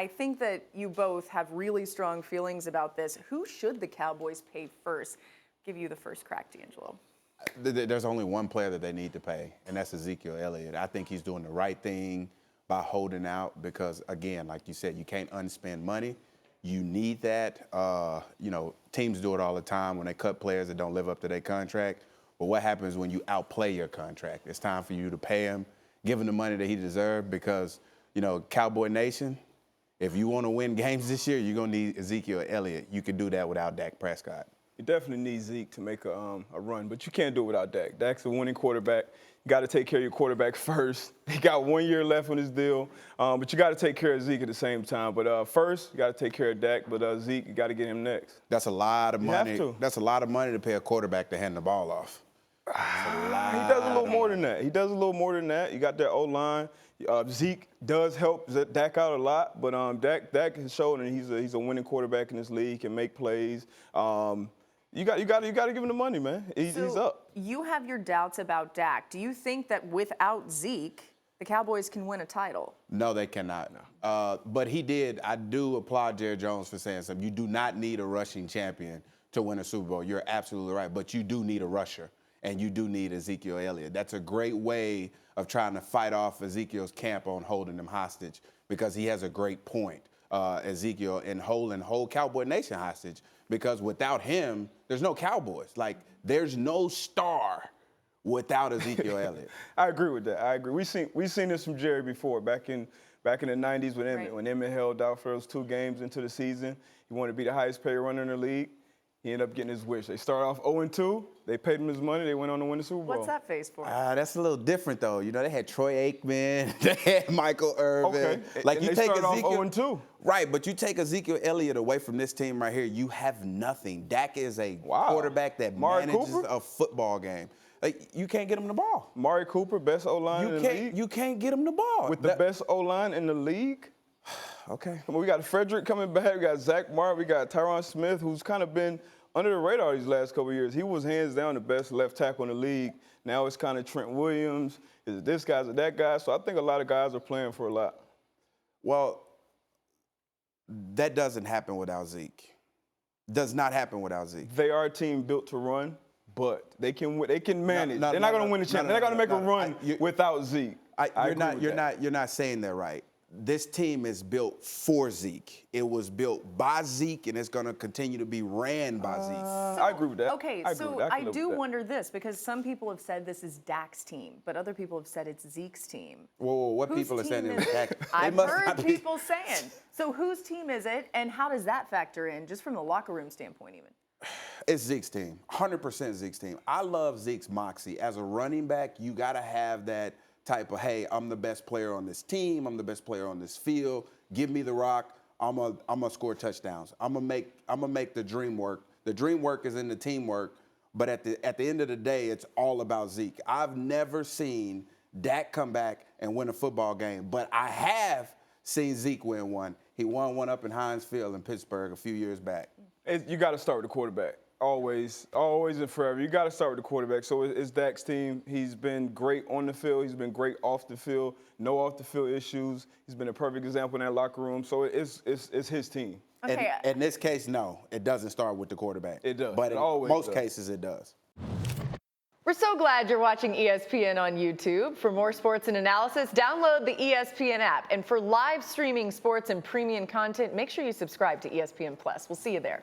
I think that you both have really strong feelings about this. Who should the Cowboys pay first? Give you the first crack, DeAngelo. There's only one player that they need to pay, and that's Ezekiel Elliott. I think he's doing the right thing by holding out because, again, like you said, you can't unspend money. You need that. Teams do it all the time when they cut players that don't live up to their contract. But what happens when you outplay your contract? It's time for you to pay him, give him the money that he deserves because, Cowboy Nation, if you want to win games this year, you're going to need Ezekiel Elliott. You can do that without Dak Prescott. You definitely need Zeke to make a run, but you can't do it without Dak. Dak's a winning quarterback. You got to take care of your quarterback first. He got 1 year left on his deal, but you got to take care of Zeke at the same time. But first, you got to take care of Dak, but Zeke, you got to get him next. That's a lot of money. You have to. That's a lot of money to pay a quarterback to hand the ball off. He does a little more than that. He does a little more than that. You got that O-line. Zeke does help Dak out a lot, but Dak has shown that he's a winning quarterback in this league. He can make plays. You got to give him the money, man. He's up. You have your doubts about Dak. Do you think that without Zeke, the Cowboys can win a title? No, they cannot. No. But he did. I do applaud Jerry Jones for saying something. You do not need a rushing champion to win a Super Bowl. You're absolutely right. But you do need a rusher, and you do need Ezekiel Elliott. That's a great way of trying to fight off Ezekiel's camp on holding them hostage because he has a great point, Ezekiel, in holding whole Cowboy Nation hostage because without him, there's no Cowboys. Like, there's no star without Ezekiel Elliott. I agree with that. I agree. We've seen this from Jerry before, back in the 90s when Emmett, when Emmett held out for those 2 games into the season. He wanted to be the highest paid runner in the league. He ended up getting his wish. They started off 0-2. They paid him his money. They went on to win the Super Bowl. What's that face for? That's a little different, though. They had Troy Aikman. They had Michael Irvin. Okay. Like, and you they take started Ezekiel, off 0-2. Right, but you take Ezekiel Elliott away from this team right here, you have nothing. Dak is a quarterback that manages a football game. Like, you can't get him the ball. Mari Cooper, best O-line in the league. You can't get him the ball. With the best O-line in the league? Okay. We got Frederick coming back. We got Zach Martin. We got Tyron Smith, who's kind of been under the radar these last couple of years. He was hands down the best left tackle in the league. Now it's kind of Trent Williams. Is it this guy? Is it that guy? So I think a lot of guys are playing for a lot. Well, that doesn't happen without Zeke. Does not happen without Zeke. They are a team built to run, but they can manage. They're not going to win the championship. They're not going to make a run without Zeke. You're not saying that right. This team is built for Zeke. It was built by Zeke, and it's going to continue to be ran by Zeke. I agree with that. Okay, I do wonder this, because some people have said this is Dak's team, but other people have said it's Zeke's team. Whoa, what people are saying it was Dak? I've heard people saying. So whose team is it, and how does that factor in, just from the locker room standpoint even? It's Zeke's team, 100% Zeke's team. I love Zeke's moxie. As a running back, you got to have that type of, hey, I'm the best player on this team. I'm the best player on this field. Give me the rock. I'm gonna score touchdowns. I'm gonna make the dream work. The dream work is in the teamwork, but at the end of the day, it's all about Zeke. I've never seen Dak come back and win a football game, but I have seen Zeke win one. He won one up in Heinz Field in Pittsburgh a few years back. You got to start with the quarterback. Always and forever. You got to start with the quarterback. So it's Dak's team. He's been great on the field. He's been great off the field. No off the field issues. He's been a perfect example in that locker room. So it's his team. Okay. In this case, no, it doesn't start with the quarterback. It does. But in most cases, it does. We're so glad you're watching ESPN on YouTube. For more sports and analysis, download the ESPN app. And for live streaming sports and premium content, make sure you subscribe to ESPN Plus. We'll see you there.